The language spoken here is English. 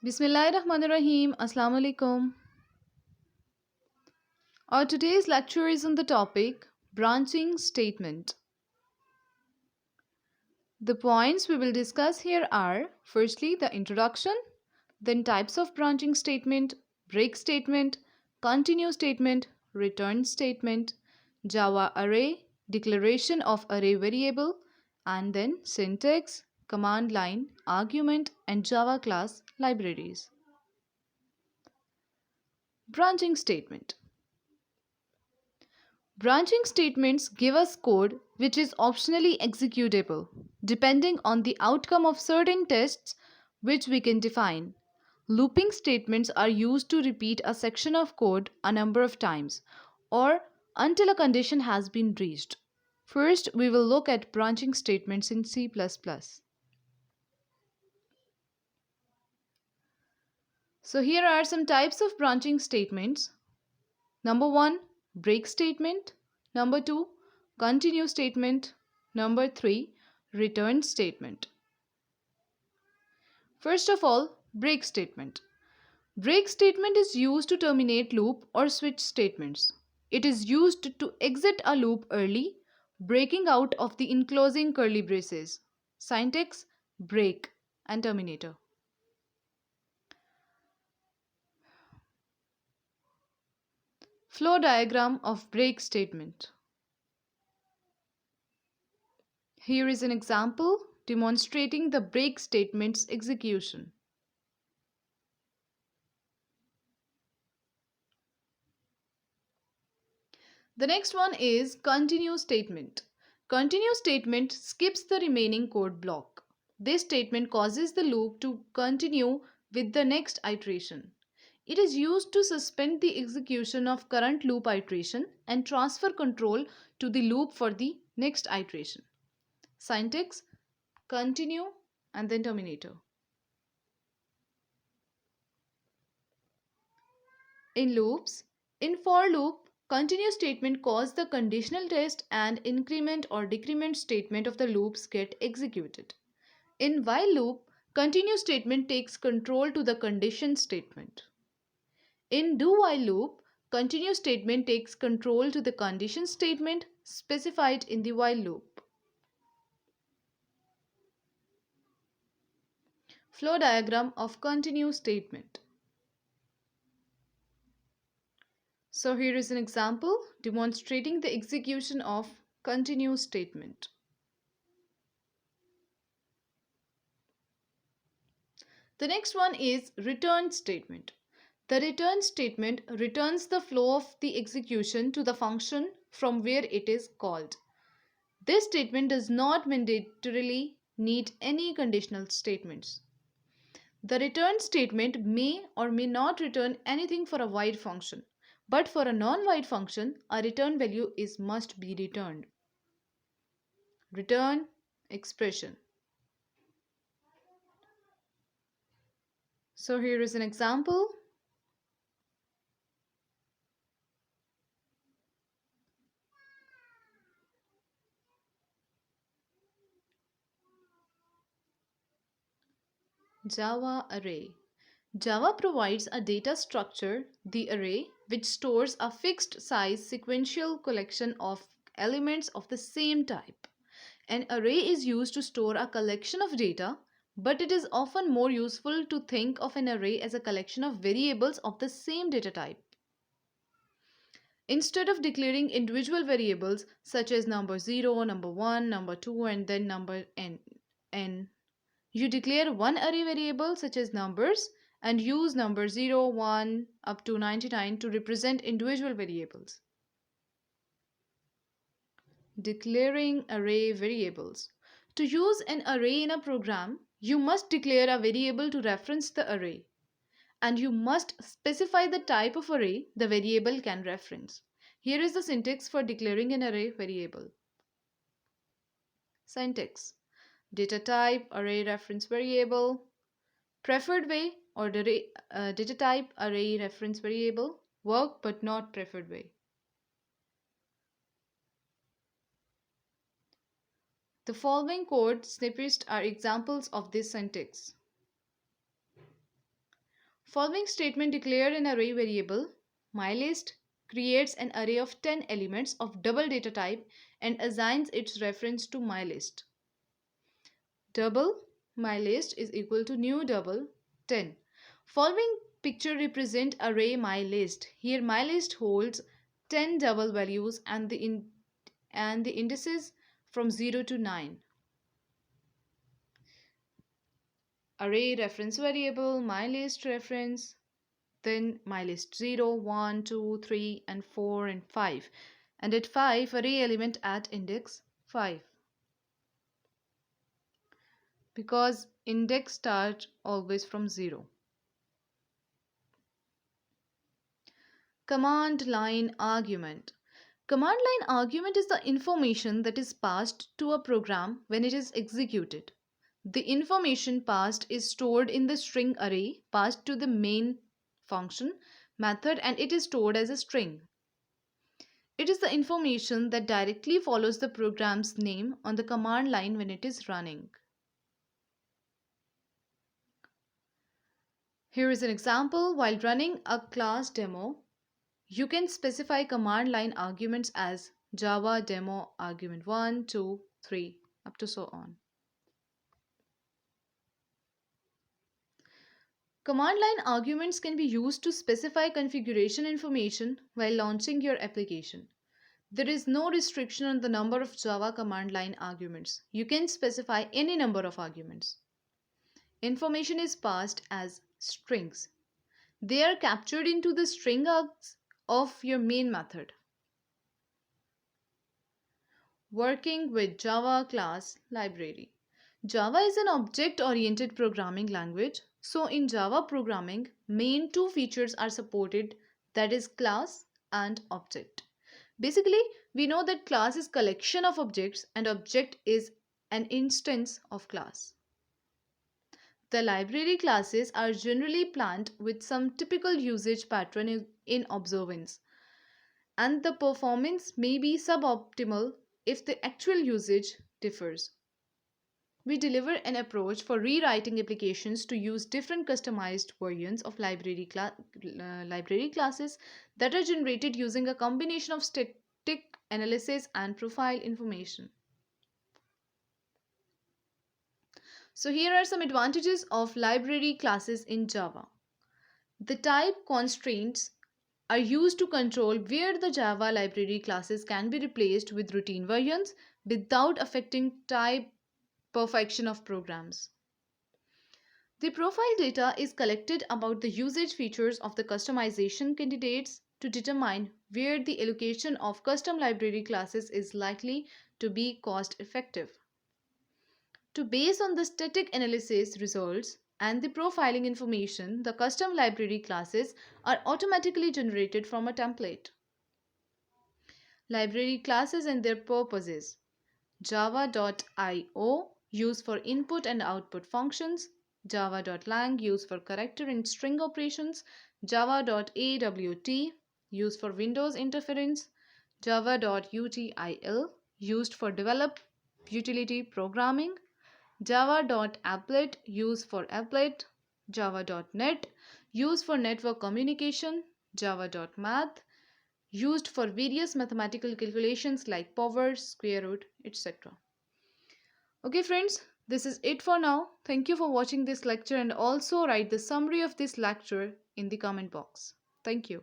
Bismillahirrahmanirrahim. Assalamu alaikum. Our today's lecture is on the topic branching statement. The points we will discuss here are firstly the introduction, then types of branching statement, break statement, continue statement, return statement, Java array, declaration of array variable, and then syntax, command line, argument, and Java class libraries. Branching statement. Branching statements give us code which is optionally executable, depending on the outcome of certain tests which we can define. Looping statements are used to repeat a section of code a number of times or until a condition has been reached. First, we will look at branching statements in C++. So here are some types of branching statements. Number 1, break statement. Number 2, continue statement. Number 3, return statement. First of all, break statement. Break statement is used to terminate loop or switch statements. It is used to exit a loop early, breaking out of the enclosing curly braces. Syntax, break and terminator. Flow diagram of break statement. Here is an example demonstrating the break statement's execution. The next one is continue statement. Continue statement skips the remaining code block. This statement causes the loop to continue with the next iteration. It is used to suspend the execution of current loop iteration and transfer control to the loop for the next iteration. Syntax, continue and then terminator. In loops, in for loop, continue statement cause the conditional test and increment or decrement statement of the loops get executed. In while loop, continue statement takes control to the condition statement. In do while loop, continue statement takes control to the condition statement specified in the while loop. Flow diagram of continue statement. So here is an example demonstrating the execution of continue statement. The next one is return statement. The return statement returns the flow of the execution to the function from where it is called. This statement does not mandatorily need any conditional statements. The return statement may or may not return anything for a void function, but for a non-void function, a return value must be returned. Return expression. So here is an example. Java array. Java provides a data structure, the array, which stores a fixed size sequential collection of elements of the same type. An array is used to store a collection of data, but it is often more useful to think of an array as a collection of variables of the same data type. Instead of declaring individual variables such as number 0, number 1, number 2, and then number n, you declare one array variable such as numbers and use number 0, 1 up to 99 to represent individual variables. Declaring array variables. To use an array in a program, you must declare a variable to reference the array, and you must specify the type of array the variable can reference. Here is the syntax for declaring an array variable. Syntax: data type array reference variable, preferred way or data type array reference variable, work but not preferred way. The following code snippets are examples of this syntax. Following statement declare an array variable. MyList creates an array of 10 elements of double data type and assigns its reference to MyList. Double MyList is equal to new double 10. Following picture represent array MyList. Here MyList holds 10 double values and the indices from 0 to 9. Array reference variable, MyList reference, then MyList 0, 1, 2, 3, and 4, and 5. And at 5, array element at index 5. Because index starts always from 0. Command line argument. Command line argument is the information that is passed to a program when it is executed. The information passed is stored in the string array passed to the main function method and it is stored as a string. It is the information that directly follows the program's name on the command line when it is running. Here is an example. While running a class demo, you can specify command line arguments as Java demo argument 1, 2, 3, up to so on. Command line arguments can be used to specify configuration information while launching your application. There is no restriction on the number of Java command line arguments. You can specify any number of arguments. Information is passed as strings. They are captured into the string args of your main method. Working with Java class library. Java is an object-oriented programming language. So in Java programming, main two features are supported, that is class and object. Basically, we know that class is collection of objects and object is an instance of class. The library classes are generally planned with some typical usage pattern in observance, and the performance may be suboptimal if the actual usage differs. We deliver an approach for rewriting applications to use different customized versions of library classes that are generated using a combination of static analysis and profile information. So here are some advantages of library classes in Java. The type constraints are used to control where the Java library classes can be replaced with routine versions without affecting type perfection of programs. The profile data is collected about the usage features of the customization candidates to determine where the allocation of custom library classes is likely to be cost effective. To base on the static analysis results and the profiling information, the custom library classes are automatically generated from a template. Library classes and their purposes. Java.io used for input and output functions, java.lang used for character and string operations, java.awt used for Windows interference, java.util used for develop utility programming, java.applet used for applet, java.net used for network communication, java.math used for various mathematical calculations like power, square root, etc. Okay friends, this is it for now. Thank you for watching this lecture and also write the summary of this lecture in the comment box. Thank you.